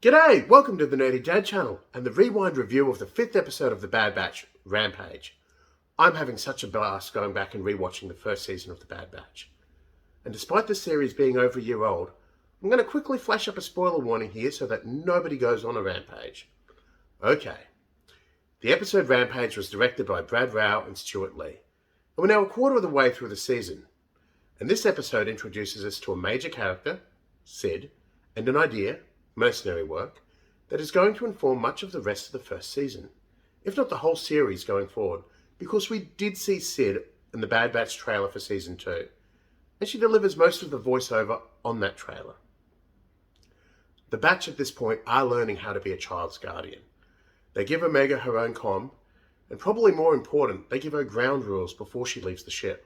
G'day, welcome to the Nerdy Dad channel and the rewind review of the 5th episode of The Bad Batch, Rampage. I'm having such a blast going back and rewatching the first season of The Bad Batch. And despite the series being over a year old, I'm going to quickly flash up a spoiler warning here so that nobody goes on a rampage. Okay. The episode Rampage was directed by Brad Rao and Stuart Lee, and we're now a quarter of the way through the season. And this episode introduces us to a major character, Sid, and an idea, mercenary work, that is going to inform much of the rest of the first season, if not the whole series going forward, because we did see Sid in the Bad Batch trailer for season 2, and she delivers most of the voiceover on that trailer. The Batch at this point are learning how to be a child's guardian. They give Omega her own comm, and probably more important, they give her ground rules before she leaves the ship.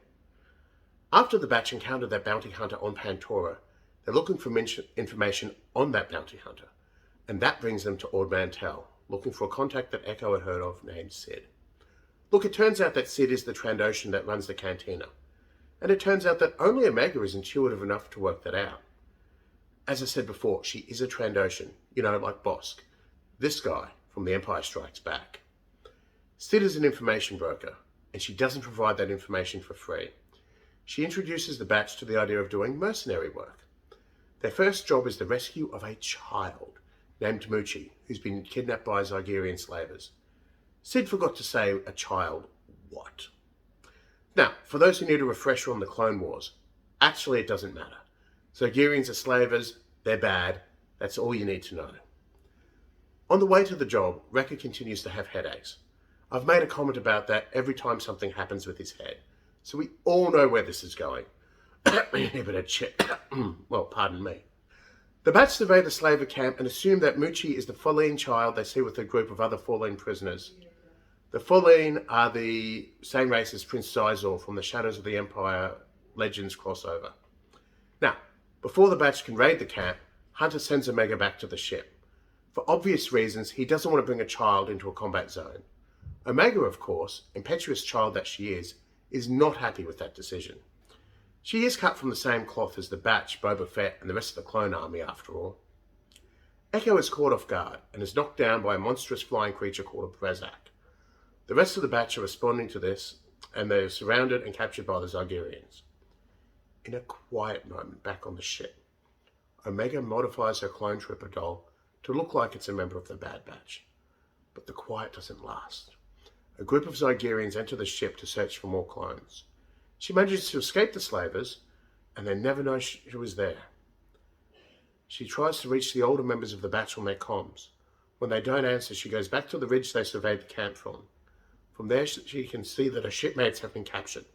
After the Batch encountered that bounty hunter on Pantora, they're looking for information on that bounty hunter, and that brings them to Ord Mantell, looking for a contact that Echo had heard of named Sid. Look, it turns out that Sid is the Trandoshan that runs the cantina, and it turns out that only Omega is intuitive enough to work that out. As I said before, she is a Trandoshan, like Bosk, this guy from The Empire Strikes Back. Sid is an information broker, and she doesn't provide that information for free. She introduces the Batch to the idea of doing mercenary work. Their first job is the rescue of a child named Muchi, who's been kidnapped by Zygerian slavers. Sid forgot to say a child what. Now, for those who need a refresher on the Clone Wars, actually it doesn't matter. Zygerians are slavers, they're bad, that's all you need to know. On the way to the job, Wrecker continues to have headaches. I've made a comment about that every time something happens with his head, so we all know where this is going. Well, pardon me. The Batch survey the slaver camp and assume that Muchi is the Follene child they see with a group of other Follene prisoners. The Follene are the same race as Prince Sizor from the Shadows of the Empire Legends crossover. Now, before the Batch can raid the camp, Hunter sends Omega back to the ship. For obvious reasons, he doesn't want to bring a child into a combat zone. Omega, of course, impetuous child that she is not happy with that decision. She is cut from the same cloth as the Batch, Boba Fett, and the rest of the clone army, after all. Echo is caught off guard and is knocked down by a monstrous flying creature called a Brezak. The rest of the Batch are responding to this, and they are surrounded and captured by the Zygerians. In a quiet moment back on the ship, Omega modifies her clone trooper doll to look like it's a member of the Bad Batch. But the quiet doesn't last. A group of Zygerians enter the ship to search for more clones. She manages to escape the slavers, and they never know she was there. She tries to reach the older members of the Batch on their comms. When they don't answer, she goes back to the ridge they surveyed the camp from. From there, she can see that her shipmates have been captured.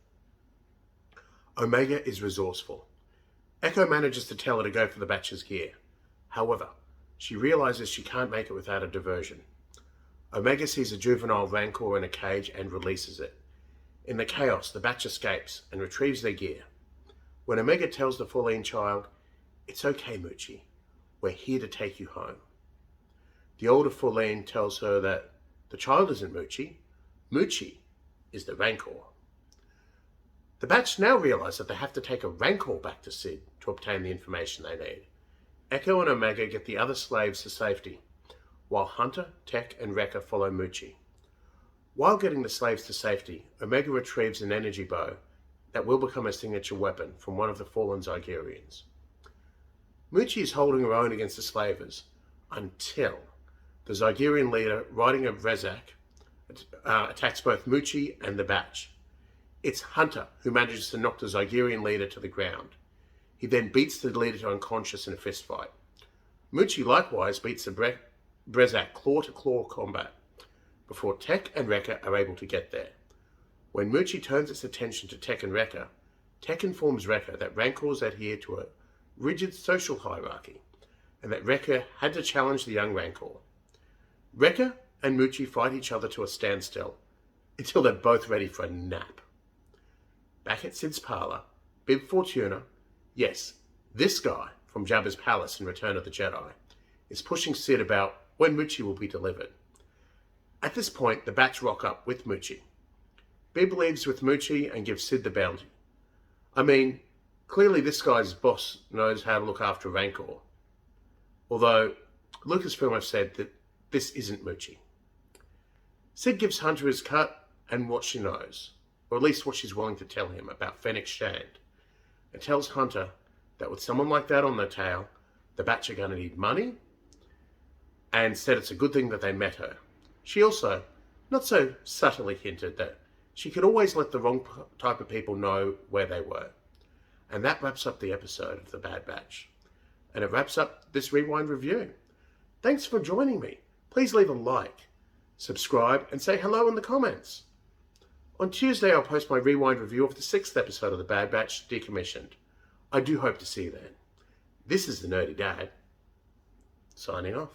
Omega is resourceful. Echo manages to tell her to go for the Batch's gear. However, she realizes she can't make it without a diversion. Omega sees a juvenile Rancor in a cage and releases it. In the chaos, the Batch escapes and retrieves their gear. When Omega tells the Follene child, "It's okay, Muchi. We're here to take you home." The older Follene tells her that the child isn't Muchi. Muchi is the Rancor. The Batch now realize that they have to take a Rancor back to Sid to obtain the information they need. Echo and Omega get the other slaves to safety, while Hunter, Tech, and Wrecker follow Muchi. While getting the slaves to safety, Omega retrieves an energy bow that will become a signature weapon from one of the fallen Zygerians. Muchi is holding her own against the slavers until the Zygerian leader, riding a Brezak, attacks both Muchi and the Batch. It's Hunter who manages to knock the Zygerian leader to the ground. He then beats the leader to unconscious in a fistfight. Muchi likewise beats the Brezak claw-to-claw combat, before Tech and Wrecker are able to get there. When Muchi turns its attention to Tech and Wrecker, Tech informs Wrecker that Rancors adhere to a rigid social hierarchy, and that Wrecker had to challenge the young Rancor. Wrecker and Muchi fight each other to a standstill, until they're both ready for a nap. Back at Sid's parlor, Bib Fortuna, yes, this guy from Jabba's palace in Return of the Jedi, is pushing Sid about when Muchi will be delivered. At this point, the Batch rock up with Muchi. Bib leaves with Muchi and gives Sid the bounty. I mean, clearly this guy's boss knows how to look after Rancor. Although, Lucasfilm have said that this isn't Moochie. Sid gives Hunter his cut and what she knows, or at least what she's willing to tell him about Fennec Shand, and tells Hunter that with someone like that on their tail, the Batch are going to need money, and said it's a good thing that they met her. She also, not so subtly, hinted that she could always let the wrong type of people know where they were. And that wraps up the episode of The Bad Batch. And it wraps up this Rewind review. Thanks for joining me. Please leave a like, subscribe, and say hello in the comments. On Tuesday, I'll post my Rewind review of the 6th episode of The Bad Batch, Decommissioned. I do hope to see you then. This is the Nerdy Dad, signing off.